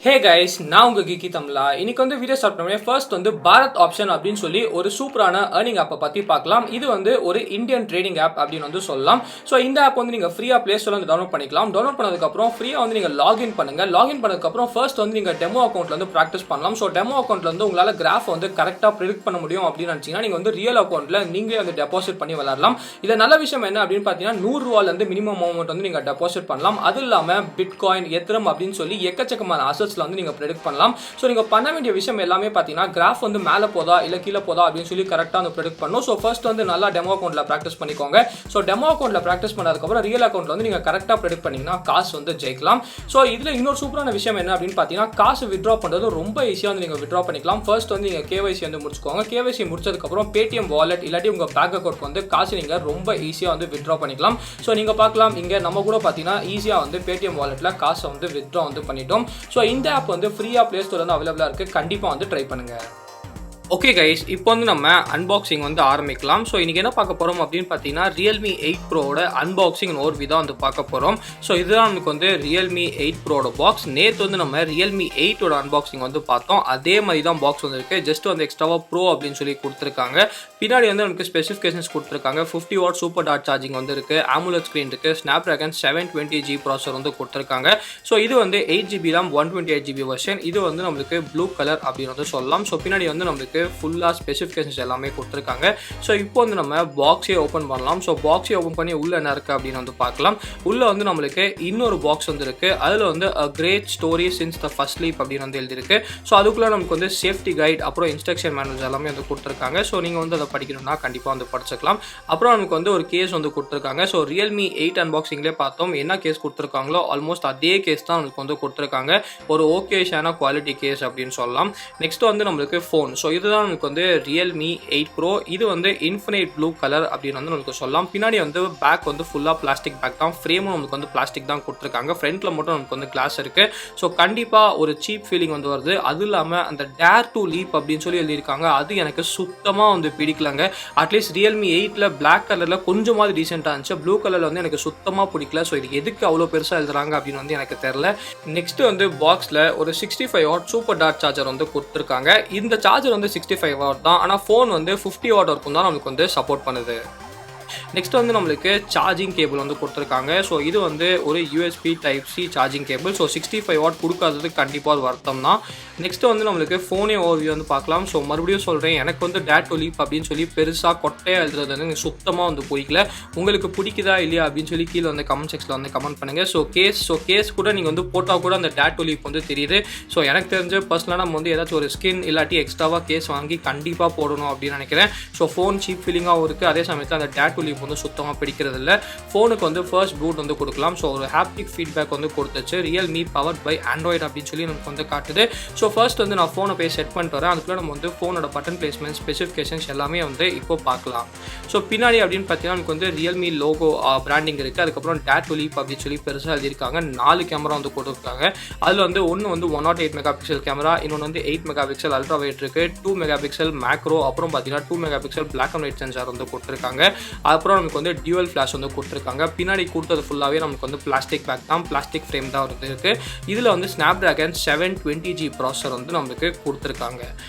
Hey guys, நான் உங்க Geekytamizha. இன்னைக்கு வந்து வீடியோ ஸ்டார்ட் பண்ணவே ஃபர்ஸ்ட் வந்து பாரத் ஆப்ஷன் அப்படின்னு சொல்லி ஒரு சூப்பரான earning ஆப்பை பத்தி பார்க்கலாம். இது வந்து ஒரு இந்தியன் ட்ரேடிங் ஆப் அப்படின்னு வந்து சொல்லலாம். சோ இந்த ஆப் வந்து நீங்க ஃப்ரீயா Play Storeல வந்து டவுன்லோட் பண்ணிக்கலாம். டவுன்லோட் பண்ணதுக்கு அப்புறம் ஃப்ரீயா வந்து நீங்க லாகின் பண்ணுங்க. லாகின் பண்ணதுக்கு அப்புறம் ஃபர்ஸ்ட் வந்து நீங்க டெமோ அக்கவுண்ட்ல வந்து பிராக்டிஸ் பண்ணலாம். சோ டெமோ அக்கவுண்ட்ல வந்து உங்களால கிராஃப் வந்து கரெக்ட்டா பிரெடிக்ட் பண்ண முடியும் அப்படின்னு நினைச்சீங்கன்னா நீங்க வந்து ரியல் அக்கவுண்ட்ல நீங்களே வந்து டெபாசிட் பண்ணி விளையாடலாம். இதுல நல்ல விஷயம் என்ன அப்படின்னு பாத்தீங்கன்னா 100 ரூபாயில இருந்து மினிமம் அமௌண்ட் வந்து நீங்க டெபாசிட் பண்ணலாம். அது இல்லாம பிட்காயின், எத்ரம் அப்படின்னு சொல்லி எக்கச்சக்கமான அசெட்ஸ்ல வந்து நீங்க பிரெடிக்ட் பண்ணலாம். சோ நீங்க பண்ண வேண்டிய விஷயம் எல்லாமே பாத்தீங்கன்னா கிராஃப் வந்து மேல போதா இல்ல கீழ போதா அப்படின்னு சொல்லி கரெக்ட்டா வந்து பிரெடிக்ட் பண்ணனும். சோ ஃபர்ஸ்ட் வந்து நல்லா டெமோ அக்கவுண்ட்ல பிராக்டிஸ் பண்ணிக்கோங்க. சோ டெமோ அக்கவுண்ட்ல பிராக்டிஸ் பண்ணதுக்கு அப்புறம் ரியல் அக்கவுண்ட்ல வந்து நீங்க கரெக்ட்டா பிரெடிக்ட் பண்ணீங்கன்னா காசு வந்து ஜெயிக்கலாம். சோ இதுல இன்னொரு சூப்பரான விஷயம் என்ன அப்படின்னு பாத்தீங்கன்னா காசு வித்ட்ரா பண்றது ரொம்ப ஈஸியா வந்து நீங்க வித்ட்ரா பண்ணிக்கலாம். ஃபர்ஸ்ட் வந்து நீங்க KYC வந்து முடிச்சுக்கோங்க. KYC முடிச்சதுக்கு அப்புறம் Paytm வாலெட் இல்லாட்டி உங்க பேங்க் அக்கவுண்ட் வந்து காசு நீங்க ரொம்ப ஈஸியா வந்து வித்ட்ரா பண்ணிக்கலாம். சோ நீங்க பார்க்கலாம் இங்க நம்ம கூட பாத்தீங்கன்னா ஈஸியா வந்து Paytm வாலெட்ல காசை வந்து வித்ட்ரா வந்து பண்ணிட்டோம். சோ இந்த ஆப் வந்து ஃப்ரீயா Play Store வந்து அவைலபிளா இருக்கு. கண்டிப்பா வந்து ட்ரை பண்ணுங்க. ஓகே கைஸ், இப்போ வந்து நம்ம அன்பாக்சிங் வந்து ஆரம்பிக்கலாம். ஸோ இன்றைக்கி என்ன பார்க்க போகிறோம் அப்படின்னு பார்த்தீங்கன்னா Realme 8 Proவோட அன்பாக்சிங் ஒரு விதம் வந்து பார்க்க போகிறோம். ஸோ இதுதான் நமக்கு வந்து Realme 8 Proவோட பாக்ஸ். நேற்று வந்து நம்ம Realme 8ஓட அன்பாக்சிங் வந்து பார்த்தோம். அதே மாதிரி தான் பாக்ஸ் வந்து இருக்குது. ஜஸ்ட் வந்து எக்ஸ்ட்ராவாக ப்ரோ அப்படின்னு சொல்லி கொடுத்துருக்காங்க. பின்னாடி வந்து நமக்கு ஸ்பெசிஃபிகேஷன்ஸ் கொடுத்துருக்காங்க. 50 வாட் சூப்பர் டாட் சார்ஜிங் வந்து இருக்குது. AMOLED ஸ்க்ரீன் இருக்குது. ஸ்னாப்ட்ராகன் 720G ப்ராசஸர் வந்து கொடுத்துருக்காங்க. ஸோ இது வந்து 8GB RAM 128GB வெர்ஷன். இது வந்து நம்மளுக்கு ப்ளூ கலர் அப்படின்னு வந்து சொல்லலாம். ஸோ பின்னாடி வந்து நம்மளுக்கு ஃபுல்லா ஸ்பெசிஃபிகேஷன்ஸ் எல்லாமே கொடுத்துருக்காங்க. ஸோ இப்போ வந்து நம்ம பாக்ஸே ஓப்பன் பண்ணலாம். ஸோ பாக்ஸே ஓப்பன் பண்ணி உள்ள என்ன இருக்கு அப்படின்னு வந்து பார்க்கலாம். உள்ள வந்து நம்மளுக்கு இன்னொரு பாக்ஸ் வந்து இருக்கு. அதுல வந்து a great story since the first leap அப்படின்னு வந்து எழுதிருக்கு. ஸோ அதுக்குள்ள நமக்கு வந்து சேஃப்டி கைட் அப்புறம் இன்ஸ்ட்ரக்ஷன் மேனுவல்ஸ் எல்லாமே வந்து கொடுத்துருக்காங்க. ஸோ நீங்க வந்து அதை படிக்கணும்னா கண்டிப்பா வந்து படிச்சுக்கலாம். அப்புறம் நமக்கு வந்து ஒரு கேஸ் வந்து கொடுத்துருக்காங்க. ஸோ Realme 8 அன்பாக்சிங்லேயே பார்த்தோம் என்ன கேஸ் கொடுத்துருக்காங்களோ ஆல்மோஸ்ட் அதே கேஸ் தான் நமக்கு வந்து கொடுத்துருக்காங்க. ஒரு ஓகேஷான குவாலிட்டி கேஸ் அப்படின்னு சொல்லலாம். நெக்ஸ்ட் வந்து நம்மளுக்கு ஃபோன். ஸோ இதுதான் நமக்கு வந்து Realme 8 Pro. இது வந்து இன்ஃபினைட் ப்ளூ கலர் அப்படின்னு வந்து நமக்கு சொல்லலாம். பின்னாடி வந்து பேக் வந்து ஃபுல்லாக பிளாஸ்டிக் பேக் தான். ஃப்ரேமும் நமக்கு வந்து பிளாஸ்டிக் தான் கொடுத்துருக்காங்க. ஃப்ரண்ட்ல மட்டும் நமக்கு வந்து கிளாஸ் இருக்கு. ஸோ கண்டிப்பாக ஒரு சீப் ஃபீலிங் வந்து வருது. அது இல்லாமல் அந்த டேர் டு லீப் அப்படின்னு சொல்லி எழுதியிருக்காங்க. அது எனக்கு சுத்தமாக வந்து பிடிக்கலங்க. அட்லீஸ்ட் Realme 8ல பிளாக் கலரில் கொஞ்சமாவது டீசெண்டாக இருந்துச்சு. ப்ளூ கலரில் வந்து எனக்கு சுத்தமாக பிடிக்கல. ஸோ இது எதுக்கு அவ்வளோ பெருசாக எழுதுறாங்க அப்படின்னு வந்து எனக்கு தெரியல. நெக்ஸ்ட் வந்து பாக்ஸில் ஒரு 65 வாட் சூப்பர் டாட் சார்ஜர் வந்து கொடுத்துருக்காங்க. இந்த சார்ஜர் வந்து 65 வாட் தான். ஆனால் ஃபோன் வந்து 50 வாட் வரைக்கும் தான் நமக்கு வந்து சப்போர்ட் பண்ணுது. நெக்ஸ்ட் வந்து நம்மளுக்கு சார்ஜிங் கேபிள் வந்து கொடுத்துருக்காங்க. ஸோ இது வந்து ஒரு USB Type-C charging cable. So 65 watt கொடுக்காதது கண்டிப்பாக ஒரு வருத்தம் தான். நெக்ஸ்ட் வந்து நம்மளுக்கு ஃபோனே ஓவியூ வந்து பார்க்கலாம். ஸோ மறுபடியும் சொல்கிறேன், எனக்கு வந்து டேட் டு லீப் அப்படின்னு சொல்லி பெருசாக கொட்டையாக எழுதுறது வந்து எனக்கு சுத்தமாக வந்து பிடிக்கல. உங்களுக்கு பிடிக்குதா இல்லையா அப்படின்னு சொல்லி கீழே வந்து கமெண்ட் செக்ஷனில் வந்து கமெண்ட் பண்ணுங்கள். ஸோ கேஸ் கூட நீங்கள் வந்து போட்டால் கூட அந்த டேட் டு லீப் வந்து தெரியுது. ஸோ எனக்கு தெரிஞ்ச பர்சனலாக நம்ம வந்து ஏதாச்சும் ஒரு ஸ்கின் இல்லாட்டி எக்ஸ்ட்ராவாக கேஸ் வாங்கி கண்டிப்பாக போடணும் அப்படின்னு நினைக்கிறேன். ஸோ ஃபோன் சீப் ஃபீலிங்காகவும் இருக்குது. அதே சமயத்தில் அந்த டேட் டு லீப் வந்து சுத்தமாக பிடிக்கிறது இல்லை. ஃபோனுக்கு வந்து ஃபர்ஸ்ட் பூட் வந்து கொடுக்கலாம். ஸோ ஒரு ஹாப்டிக் ஃபீட்பேக் வந்து கொடுத்துச்சு. Realme பவர்ட் பை ஆண்ட்ராய்டு அப்படின்னு சொல்லி நமக்கு வந்து காட்டுது. ஸோ ஃபர்ஸ்ட் வந்து நான் ஃபோனை போய் செட் பண்ணிட்டு வரேன். அதுக்குள்ள நம்ம வந்து ஃபோனோட பட்டன் பிளேஸ்மெண்ட் ஸ்பெசிஃபிகேஷன்ஸ் எல்லாமே வந்து இப்போ பார்க்கலாம். ஸோ பின்னாடி அப்படின்னு பார்த்தீங்கன்னா நமக்கு வந்து Realme லோகோ பிராண்டிங் இருக்குது. அதுக்கப்புறம் டேட் டு லீப் அப்படின்னு சொல்லி பெருசாக எழுதியிருக்காங்க. 4 கேமரா வந்து கொடுத்துருக்காங்க. அதில் வந்து ஒன்று வந்து 108 மெகா பிக்சல் கேமரா, இன்னொன்று வந்து 8 மெகா பிக்சல் அல்ட்ரா வைட் இருக்குது, 2 மெகா பிக்சல் மேக்ரோ, அப்புறம் பார்த்தீங்கன்னா 2 mega pixel black and white sensor வந்து கொடுத்துருக்காங்க. அப்புறம் நமக்கு வந்து டியூவல் ஃபிளாஷ் வந்து கொடுத்துருக்காங்க. பின்னாடி கொடுத்தது ஃபுல்லாகவே நமக்கு வந்து பிளாஸ்டிக் பேக் தான், பிளாஸ்டிக் ஃப்ரேம் தான் வந்து இருக்குது. இதில் வந்து ஸ்னாப்ட்ராகன் 720G ப்ராசஸர் வந்து நம்மளுக்கு கொடுத்துருக்காங்க.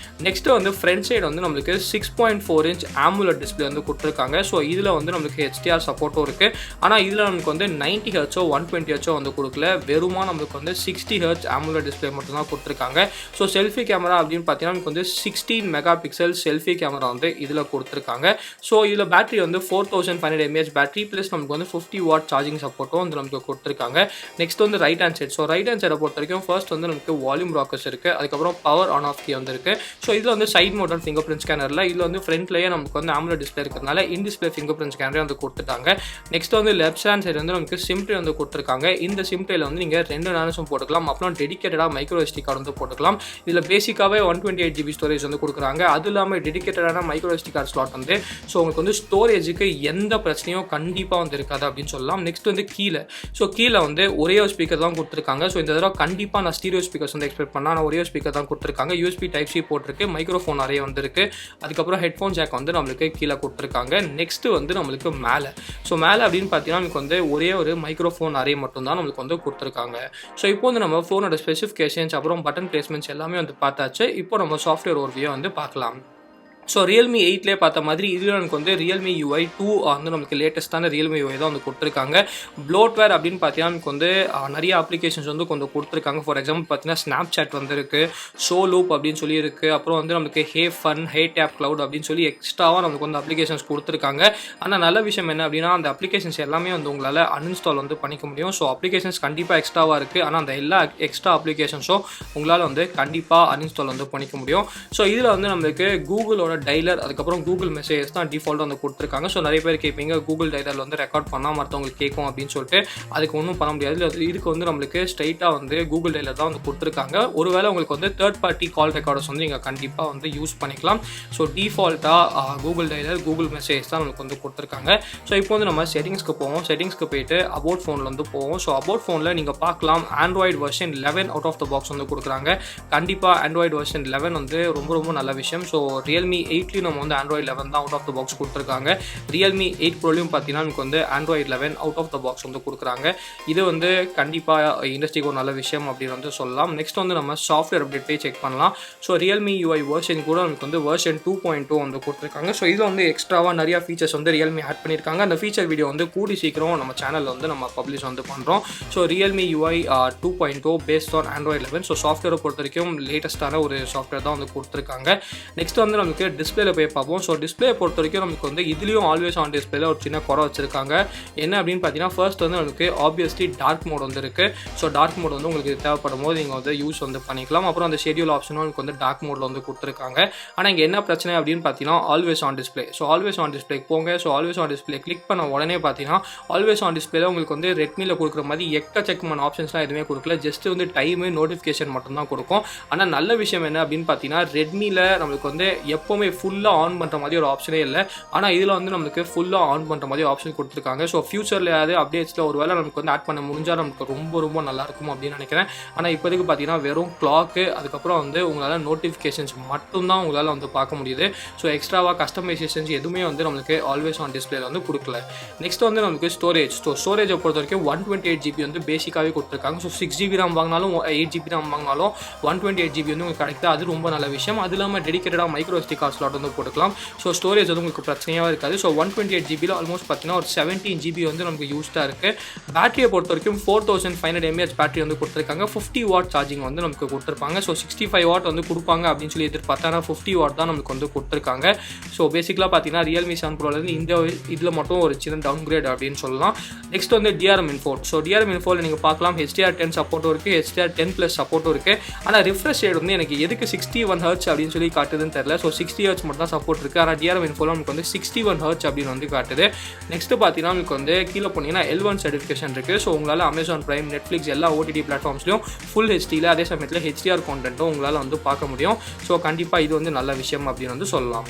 நெக்ஸ்ட் வந்து ஃப்ரண்ட் சைடு வந்து நம்மளுக்கு 6.4 இன்ச் AMOLED டிஸ்பிளே வந்து கொடுத்துருக்காங்க. ஸோ இதில் வந்து நம்மளுக்கு HDR சப்போர்ட்டும் இருக்குது. ஆனால் இதில் நமக்கு வந்து 90 ஹெர்ட்ஸோ 120 ஹெர்ட்ஸோ வந்து கொடுக்கல. வெறுமா நம்மளுக்கு வந்து 60 ஹெர்ட்ஸ் AMOLED டிஸ்பிளே மட்டும் தான் கொடுத்துருக்காங்க. ஸோ செல்ஃபி கேமரா அப்படின்னு பார்த்தீங்கன்னா நமக்கு வந்து 16 மெகா பிக்சல் செல்ஃபி கேமரா வந்து இதில் கொடுத்துருக்காங்க. ஸோ இதில் பேட்டரி வந்து 4500 mAh பேட்டரி ப்ளஸ் நமக்கு வந்து 50 வாட் சார்ஜிங் சப்போர்ட்டும் வந்து நமக்கு கொடுத்துருக்காங்க. நெக்ஸ்ட் வந்து right hand side. So right hand சைடை பொறுத்த வரைக்கும் ஃபர்ஸ்ட் வந்து நமக்கு வால்யூம் ராக்கர்ஸ் இருக்குது. அதுக்கப்புறம் பவர் ஆன் ஆஃப் கீ வந்து இருக்குது. ஸோ இதில் வந்து சைட் மவுண்டட் ஃபிங்கர் பிரிண்ட் ஸ்கேனரில் இதில் வந்து ஃப்ரண்ட்லேயே நமக்கு வந்து AMOLED டிஸ்பிளே இருக்கிறதுனால இன் டிஸ்பிளே ஃபிங்கர் பிரிண்ட் ஸ்கேனரே வந்து கொடுத்துட்டாங்க. நெக்ஸ்ட் வந்து லெஃப்ட் ஹேண்ட் சைடு வந்து நமக்கு சிம் ட்ரே வந்து கொடுத்துருக்காங்க. இந்த சிம் ட்ரேல வந்து நீங்கள் 2 நானஸும் போட்டுக்கலாம். அப்புறம் டெடிகேட்டடாக மைக்ரோ SD கார்டு வந்து போட்டுக்கலாம். இதில் பேசிக்காகவே 128GB ஸ்டோரேஜ் வந்து கொடுக்குறாங்க. அது இல்லாமல் டெடிகேட்டடான மைக்ரோ SD கார்டு ஸ்லாட் வந்து ஸோ உங்களுக்கு வந்து ஸ்டோரேஜுக்கு எந்த பிரச்சனையும் கண்டிப்பாக வந்து இருக்காது அப்படின்னு சொல்லலாம். நெக்ஸ்ட் வந்து கீழே வந்து ஒரே ஒரு ஸ்பீக்கர் தான் கொடுத்துருக்காங்க. ஸோ இந்த தடவை கண்டிப்பாக நான் ஸ்டீரியோ ஸ்பீக்கர்ஸ் வந்து எக்ஸ்பெக்ட் பண்ணேன். ஆனால் ஒரே ஒரு ஸ்பீக்கர் தான் கொடுத்துருக்காங்க. யூஎஸ்பி டைப் சி போட்டிருக்கு, மைக்ரோஃபோன் நிறைய வந்துருக்கு, அதுக்கப்புறம் ஹெட்ஃபோன் ஜாக் வந்து நம்மளுக்கு கீழே கொடுத்துருக்காங்க. நெக்ஸ்ட் வந்து நம்மளுக்கு மேலே அப்படின்னு பார்த்தீங்கன்னா நமக்கு வந்து ஒரே ஒரு மைக்ரோஃபோன் அரே மட்டும் தான் நம்மளுக்கு வந்து கொடுத்துருக்காங்க. ஸோ இப்போ வந்து நம்ம ஃபோனோட ஸ்பெசிஃபிகேஷன்ஸ் அப்புறம் பட்டன் பிளேஸ்மெண்ட்ஸ் எல்லாமே வந்து பார்த்தாச்சு. இப்போ நம்ம சாஃப்ட்வேர் ஓவர்வியூ வந்து பார்க்கலாம். ஸோ Realme 8லேயே பார்த்த மாதிரி இதில் எனக்கு வந்து Realme UI 2 வந்து நமக்கு லேட்டஸ்ட்டான Realme UI தான் வந்து கொடுத்துருக்காங்க. ப்ளோட்வேர் அப்படின்னு பார்த்தீங்கன்னா நமக்கு வந்து நிறைய அப்ளிகேஷன்ஸ் வந்து கொஞ்சம் கொடுத்துருக்காங்க. ஃபார் எக்ஸாம்பிள் பார்த்தீங்கன்னா ஸ்னாப்சாட் வந்துருக்கு, ஷோ லூப் அப்படின்னு சொல்லி இருக்குது. அப்புறம் வந்து நமக்கு ஹே ஃபன், ஹே டேப் க்ளவுட் அப்படின்னு சொல்லி எக்ஸ்ட்ராவாக நமக்கு வந்து அப்ளிகேஷன்ஸ் கொடுத்துருக்காங்க. ஆனால் நல்ல விஷயம் என்ன அப்படின்னா அந்த அப்ளிகேஷன்ஸ் எல்லாமே வந்து உங்களால் அன்இன்ஸ்டால் வந்து பண்ணிக்க முடியும். ஸோ அப்ளிகேஷன்ஸ் கண்டிப்பாக எக்ஸ்ட்ராவாக இருக்குது. ஆனால் அந்த எல்லா எக்ஸ்ட்ரா அப்ளிகேஷன்ஸும் உங்களால் வந்து கண்டிப்பாக அன்இன்ஸ்டால் வந்து பண்ணிக்க முடியும். ஸோ இதில் வந்து நம்மளுக்கு கூகுளோட டைலர் அதுக்கப்புறம் கூகுள் மெசேஜஸ் தான் டிஃபால்ட் வந்து கொடுத்துருக்காங்க. ஸோ நிறைய பேர் கேட்பீங்க கூகுள் டைலர் வந்து ரெக்கார்ட் பண்ணால் மற்றவங்களுக்கு கேட்கும் அப்படின்னு சொல்லிட்டு. அதுக்கு ஒன்றும் பண்ண முடியாது. இதுக்கு வந்து நம்மளுக்கு ஸ்ட்ரைட்டாக வந்து கூகுள் டைலர் தான் வந்து கொடுத்துருக்காங்க. ஒருவேளை உங்களுக்கு வந்து தேர்ட் பார்ட்டி கால் ரெக்கார்டர்ஸ் வந்து நீங்கள் கண்டிப்பாக வந்து யூஸ் பண்ணிக்கலாம். ஸோ டிஃபால்ட்டாக கூகுள் டைலர், கூகுள் மெசேஜ் தான் நம்மளுக்கு வந்து கொடுத்துருக்காங்க. ஸோ இப்போ வந்து நம்ம செட்டிங்ஸ்க்கு போவோம். செட்டிங்ஸ்க்கு போயிட்டு அபவுட் ஃபோனில் வந்து போவோம். ஸோ அபவுட் ஃபோனில் நீங்கள் பார்க்கலாம் Android version 11 out of the box வந்து கொடுக்குறாங்க. கண்டிப்பாக ஆண்ட்ராய்டு வெர்ஷன் 11 வந்து ரொம்ப நல்ல விஷயம். ஸோ Realme 8 நம்ம வந்து Android 11 தான் அவுட் ஆஃப் த பாக்ஸ் கொடுத்துருக்காங்க. Realme 8 Proலையும் பார்த்தீங்கன்னா நமக்கு வந்து Android 11 out of the box வந்து கொடுக்குறாங்க. இது வந்து கண்டிப்பாக இண்டஸ்ட்ரிக்கு ஒரு நல்ல விஷயம் அப்படின்னு வந்து சொல்லலாம். நெக்ஸ்ட் வந்து நம்ம சாஃப்ட்வேர் அப்டேட் போய் செக் பண்ணலாம். ஸோ Realme UI வெர்ஷன் கூட நமக்கு வந்து வெர்ஷன் 2.2 வந்து கொடுத்துருக்காங்க. ஸோ இதில் வந்து எக்ஸ்ட்ராவாக நிறையா ஃபீச்சர்ஸ் வந்து Realme ஆட் பண்ணியிருக்காங்க. அந்த ஃபீச்சர் வீடியோ வந்து கூடி சீக்கிரம் நம்ம சேனலில் வந்து நம்ம பப்ளிஷ் வந்து பண்ணுறோம். So Realme UI 2.0 based on Android 11. So சாஃப்ட்வேரை பொறுத்த வரைக்கும் லேட்டஸ்ட்டான ஒரு சாஃப்ட்வேர் தான் வந்து கொடுத்துருக்காங்க. நெக்ஸ்ட் வந்து நமக்கு டிஸ்பிளேல போய் பார்ப்போம். ஸோ டிஸ்பிளே பொறுத்த வரைக்கும் நமக்கு வந்து இதுலேயும் ஆல்வேஸ் ஆன் டிஸ்பிளேல ஒரு சின்ன குறை வச்சிருக்காங்க. என்ன அப்படின்னு பார்த்தீங்கன்னா ஃபர்ஸ்ட் வந்து நமக்கு ஆப்வியஸ்லி டார்க் மோட் வந்து இருக்குது. ஸோ டார்க் மோட் வந்து உங்களுக்கு தேவைப்படும் போது நீங்கள் வந்து யூஸ் வந்து பண்ணிக்கலாம். அப்புறம் அந்த ஷெட்யூல் ஆப்ஷனும் உங்களுக்கு வந்து டார்க் மோடில் வந்து கொடுத்துருக்காங்க. ஆனால் இங்கே என்ன பிரச்சனை அப்படின்னு பார்த்தீங்கன்னா always on display. So always on டிஸ்பிளேக்கு போங்க. So always on display click பண்ண உடனே பார்த்தீங்கன்னா ஆல்வேஸ் ஆன் டிஸ்பிளேல உங்களுக்கு வந்து ரெட்மியில் கொடுக்குற மாதிரி எக்கச்சக்கமான ஆப்ஷன்ஸ்லாம் எதுவுமே கொடுக்கல. ஜஸ்ட் வந்து டைமு நோட்டிஃபிகேஷன் மட்டும்தான் கொடுக்கும். ஆனால் நல்ல விஷயம் என்ன அப்படின்னு பார்த்தீங்கன்னா ரெட்மியில் நம்மளுக்கு வந்து எப்போவுமே ஃபுல்லாக ஆன் பண்ணுற மாதிரி ஒரு ஆப்ஷனே இல்லை. ஆனால் இதில் வந்து நம்மளுக்கு ஃபுல்லாக ஆன் பண்ணுற மாதிரி ஆப்ஷன் கொடுத்துருக்காங்க. ஸோ ஃபியூச்சரில் ஏதாவது அப்டேட்ஸில் ஒரு வேளை நமக்கு வந்து ஆட் பண்ண முடிஞ்சால் நமக்கு ரொம்ப நல்லாயிருக்கும் அப்படின்னு நினைக்கிறேன். ஆனால் இப்போதைக்கு பார்த்தீங்கன்னா வெறும் கிளாக்கு அதுக்கப்புறம் வந்து உங்களால் நோட்டிஃபிகேஷன்ஸ் மட்டும்தான் உங்களால் வந்து பார்க்க முடியுது. ஸோ எக்ஸ்ட்ராவாக கஸ்டமைசேஷன்ஸ் எதுவுமே வந்து நம்மளுக்கு ஆல்வேஸ் ஆன் டிஸ்பிளேல வந்து கொடுக்கல. நெக்ஸ்ட் வந்து நமக்கு ஸ்டோரேஜ். ஸோ ஸ்டோரேஜை பொறுத்த வரைக்கும் 128 GB வந்து பேசிக்காகவே கொடுத்துருக்காங்க. ஸோ 6 GB RAM வாங்கினாலும் 8 GB RAM வாங்கினாலும் 128 GB வந்து உங்களுக்கு கிடைக்குது. அது ரொம்ப நல்ல விஷயம். அது இல்லாமல் டெடிகேட்டடாக மைக்ரோ SD கார்ட் ஸ்லாட் வந்து போட்டுக்கலாம். ஸோ ஸ்டோரேஜ் வந்து உங்களுக்கு பிரச்சனையாக இருக்காது. ஸோ 128 GB ஆல்மோஸ்ட் பார்த்தீங்கன்னா ஒரு 17 GB வந்து நமக்கு யூஸ்டாக இருக்குது. பேட்டரியை பொறுத்த வரைக்கும் 4500 mAh பேட்டரி வந்து கொடுத்துருக்காங்க. 50 வாட் சார்ஜிங் வந்து நமக்கு கொடுத்துருப்பாங்க. ஸோ 65 வாட் வந்து கொடுப்பாங்க அப்படின்னு சொல்லி எதிர்பார்த்தா 50 வாட் தான் நமக்கு வந்து கொடுத்துருக்காங்க. ஸோ பேசிக்கலாக பார்த்தீங்கன்னா Realme 7 Proலேருந்து இந்த இதில் மட்டும் ஒரு சின்ன டவுன்கிரேட் அப்படின்னு சொல்லலாம். நெக்ஸ்ட் வந்து DRM இன்ஃபோர்ட். ஸோ DRM இன்ஃபோர்ட் நீங்கள் பார்க்கலாம் HDR10 சப்போர்ட்டும் இருக்குது, HDR10+ சப்போர்ட்டும் இருக்குது. ஆனால் ரிஃப்ரெஷ் ரேட் வந்து எனக்கு எதுக்கு 61 Hz அப்படின்னு சொல்லி காட்டுதுன்னு தெரியல. ஸோ 60 Hz மட்டும் தான் சப்போர்ட் இருக்குது. ஆனால் DRM இன்ஃபோல நமக்கு வந்து 61 Hz அப்படின்னு வந்து காட்டுது. நெக்ஸ்ட் பார்த்தீங்கன்னா உங்களுக்கு வந்து கீழே போனீங்கன்னா L1 சர்டிஃபிகேஷன் இருக்குது. ஸோ உங்களால் Amazon Prime, Netflix எல்லா OTT பிளாட்ஃபார்ம்ஸ்லையும் ஃபுல் ஹெச்டியில் அதே சமயத்தில் HDR கான்டென்ட்டும் உங்களால் வந்து பார்க்க முடியும். ஸோ கண்டிப்பாக இது வந்து நல்ல விஷயம் அப்படின்னு வந்து சொல்லலாம்.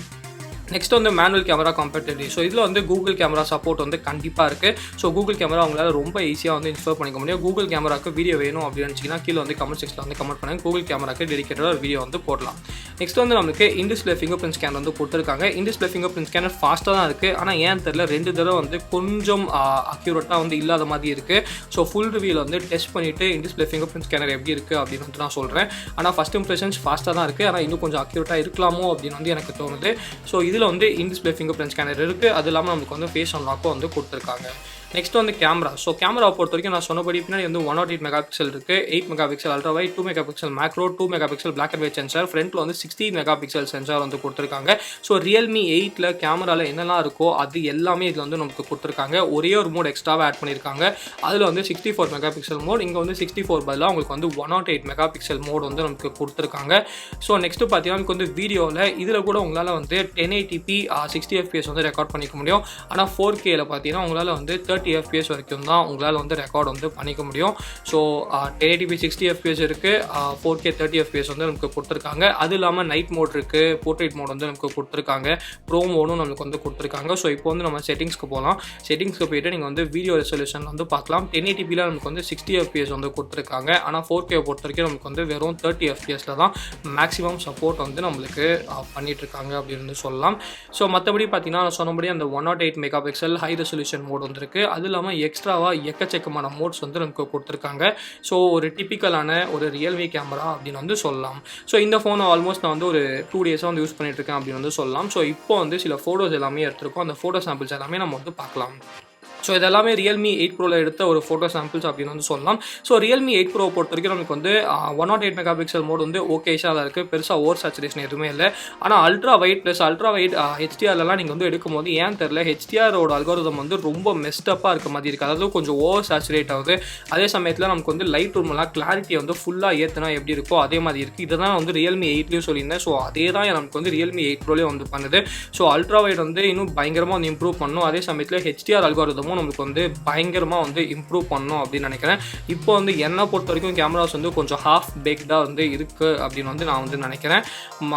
நெக்ஸ்ட் வந்து மேனுவல் கேமரா காம்பேட்டபிலிட்டி. ஸோ இதில் வந்து கூகுள் கேமரா சப்போர்ட் வந்து கண்டிப்பாக இருக்குது. ஸோ கூகுள் கேமரா உங்களால் ரொம்ப ஈஸியாக வந்து இன்ஸ்டால் பண்ணிக்க முடியும். கூகுள் கேமராக்கு வீடியோ வேணும் அப்படின்னு நினச்சிங்கன்னா கீழே வந்து கமெண்ட் செக்ஷனில் வந்து கமெண்ட் பண்ணுங்கள். கூகுள் கேமராக்கு டெடிகேட்டடாக ஒரு வீடியோ வந்து போடலாம். நெக்ஸ்ட் வந்து நமக்கு இன்டிஸ்பிளே ஃபிங்கர் பிரிண்ட் ஸ்கேன் வந்து கொடுத்துருக்காங்க. இன்டிஸ்பிளே ஃபிங்கர் பிரிண்ட் ஸ்கேனர் ஃபாஸ்ட்டாக தான் இருக்குது. ஆனால் ஏன் தெரியல 2 தடவை வந்து கொஞ்சம் அக்யூரேட்டாக வந்து இல்லாத மாதிரி இருக்குது. ஸோ ஃபுல் ரிவியூவில் வந்து டெஸ்ட் பண்ணிவிட்டு இன்டிஸ்பிளே ஃபிங்கர் பிரிண்ட் ஸ்கேனர் எப்படி இருக்குது அப்படின்னு வந்து நான் சொல்கிறேன். ஆனால் ஃபஸ்ட் இம்ப்ரெஷன்ஸ் ஃபாஸ்ட்டாக தான் இருக்குது. ஆனால் இன்னும் கொஞ்சம் அக்யூரேட்டாக இருக்கலாமோ அப்படின்னு வந்து எனக்கு தோணுது. ஸோ இதில் வந்து இன்டிஸ்பிளே ஃபிங்கர் பிரிண்ட் ஸ்கேனர் இருக்குது. அது இல்லாமல் நமக்கு வந்து ஃபேஸ் அன்லாக்கும் வந்து கொடுத்துருக்காங்க. நெக்ஸ்ட் வந்து கேமரா. ஸோ கேமரா பொறுத்த வரைக்கும் நான் சொன்னபடி பின்னாடி வந்து 108 மெகாபிக்சல் இருக்குது, 8 megapixel ultra wide, 2 megapixel macro, 2 megapixel black and white sensor, ஃப்ரண்ட்டில் வந்து 16 மெகாபிக்சல் சென்சார் வந்து கொடுத்துருக்காங்க. ஸோ Realme 8ல் கேமராவில் என்னெல்லாம் இருக்கோ அது எல்லாமே இதில் வந்து நமக்கு கொடுத்துருக்காங்க. ஒரே ஒரு மோட் எக்ஸ்ட்ராவாக ஆட் பண்ணியிருக்காங்க. அதில் வந்து 64 மெகாபிக்சல் மோட், இங்கே வந்து 64 பதிலாக உங்களுக்கு வந்து 108 மெகாபிக்சல் மோட் வந்து நமக்கு கொடுத்துருக்காங்க. ஸோ நெக்ஸ்ட்டு பார்த்தீங்கன்னா நமக்கு வந்து வீடியோவில் இதில் கூட உங்களால் வந்து 1080p 60 fps வந்து ரெக்கார்ட் பண்ணிக்க முடியும். ஆனால் 4Kல பார்த்தீங்கன்னா உங்களால் வந்து 30 30 FPS வரைக்கும் தான் உங்களால் வந்து ரெக்கார்ட் வந்து பண்ணிக்க முடியும். ஸோ 1080p 60 FPS இருக்குது, 4K 30 FPS வந்து நமக்கு கொடுத்துருக்காங்க. அது இல்லாமல் நைட் மோட் இருக்குது, போர்ட்ரேட் மோட் வந்து நமக்கு கொடுத்துருக்காங்க, ப்ரோ மோடும் நமக்கு வந்து கொடுத்துருக்காங்க. ஸோ இப்போ வந்து நம்ம செட்டிங்ஸ்க்கு போகலாம். செட்டிங்ஸ்க்கு போயிட்டு நீங்கள் வந்து வீடியோ ரெசல்யூஷன் வந்து பார்க்கலாம். 1080pல நமக்கு வந்து 60 FPS வந்து கொடுத்துருக்காங்க. ஆனால் 4K பொறுத்த வரைக்கும் நமக்கு வந்து வெறும் 30 FPSல தான் மேக்ஸிமம் சப்போர்ட் வந்து நம்மளுக்கு பண்ணிகிட்ருக்காங்க அப்படின்னு சொல்லலாம். ஸோ மற்றபடி பார்த்தீங்கன்னா நான் சொன்னபடி அந்த 108 mega pixel high resolution mode வந்துருக்கு. அது இல்லாமல் எக்ஸ்ட்ராவாக எக்கச்சக்கமான மோட்ஸ் வந்து நமக்கு கொடுத்துருக்காங்க. ஸோ ஒரு டிப்பிக்கலான ஒரு ரியல்மி கேமரா அப்படின்னு வந்து சொல்லலாம். ஸோ இந்த ஃபோனை ஆல்மோஸ்ட் நான் வந்து ஒரு 2 டேஸாக வந்து யூஸ் பண்ணிகிட்ருக்கேன் அப்படின்னு வந்து சொல்லலாம். ஸோ இப்போ வந்து சில ஃபோட்டோஸ் எல்லாமே எடுத்திருக்கோம். அந்த ஃபோட்டோ சாம்பிள்ஸ் எல்லாமே நம்ம வந்து பார்க்கலாம். ஸோ இதெல்லாமே Realme 8 Proவில் எடுத்த ஒரு ஃபோட்டோ சாம்பிள்ஸ் அப்படின்னு வந்து சொல்லலாம். ஸோ Realme 8 Pro பொறுத்த வரைக்கும் நமக்கு வந்து 108 மெகா பிக்சல் மோட் வந்து ஓகேஷாக தான் இருக்குது. பெருசாக ஓவர் சேச்சுரேஷன் எதுவுமே இல்லை. ஆனால் ultra wide plus ultra wide HDRலாம் நீங்கள் வந்து எடுக்கும்போது ஏன் தெரில HDRோட அல்காரிதம் வந்து ரொம்ப மெஸ்டப்பாக இருக்க மாதிரி இருக்குது. அதாவது கொஞ்சம் ஓவர் சேச்சுரேட் ஆகுது. அதே சமயத்தில் நமக்கு வந்து லைட் ரூம்லாம் கிளாரிட்டியை வந்து ஃபுல்லாக ஏற்றினா எப்படி இருக்கோ அதே மாதிரி இருக்குது. இதை தான் வந்து Realme 8லேயும் சொல்லியிருந்தேன். ஸோ அதே தான் நமக்கு வந்து Realme 8 Proலேயும் வந்து பண்ணுது. ஸோ அல்ட்ரா வைட் வந்து இன்னும் பயங்கரமாக வந்து இம்ப்ரூவ் பண்ணணும். அதே சமயத்தில் HDR அல்காரிதமும் நமக்கு வந்து பயங்கரமாக வந்து இம்ப்ரூவ் பண்ணணும் அப்படின்னு நினைக்கிறேன். இப்போ வந்து என்னை பொறுத்த வரைக்கும் கேமராஸ் வந்து கொஞ்சம் ஹாஃப் பேக்டாக வந்து இருக்குது அப்படின்னு வந்து நான் வந்து நினைக்கிறேன்.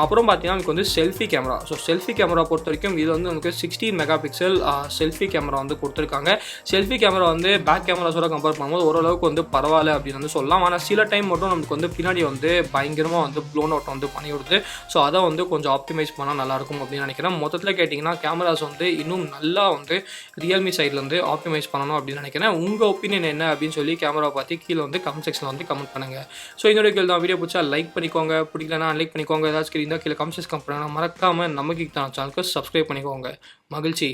அப்புறம் பார்த்தீங்கன்னா நமக்கு வந்து selfie camera. So selfie camera பொறுத்த வரைக்கும் இது வந்து நமக்கு 16 மெகா பிக்சல் செல்ஃபி கேமரா வந்து கொடுத்துருக்காங்க. செல்ஃபி கேமரா வந்து பேக் கேமராஸோட கம்பேர் பண்ணும்போது ஓரளவுக்கு வந்து பரவாயில்ல அப்படின்னு வந்து சொல்லலாம். ஆனால் சில டைம் மட்டும் நமக்கு வந்து பின்னாடி வந்து பயங்கரமாக வந்து ப்ளோன் அவுட் வந்து பண்ணி விடுது. ஸோ அதை வந்து கொஞ்சம் ஆப்டிமைஸ் பண்ணால் நல்லாயிருக்கும் அப்படின்னு நினைக்கிறேன். மொத்தத்தில் கேட்டிங்கன்னா கேமராஸ் வந்து இன்னும் நல்லா வந்து Realme சைடில் வந்து ஆப்டிமைஸ் பண்ணணும் அப்படின்னு நினைக்கிறேன். உங்கள் ஒப்பீனியன் என்ன அப்படின்னு சொல்லி கேமரா பார்த்து கீழே வந்து கமெண்ட் செக்ஷனில் வந்து கமெண்ட் பண்ணுங்கள். ஸோ என்னோட கீழே தான் வீடியோ பிடிச்சா லைக் பண்ணிக்கோங்க, பிடிக்கலனா அன்லைக் பண்ணிக்கோங்க. ஏதாச்சும் இருந்தால் கீழே கமெண்ட் செக்ஷன் பண்ணுங்கள். மறக்காமல் நம்ம Geekytamizha சேனலுக்கு சப்ஸ்கிரைப் பண்ணிக்கோங்க. மகிழ்ச்சி.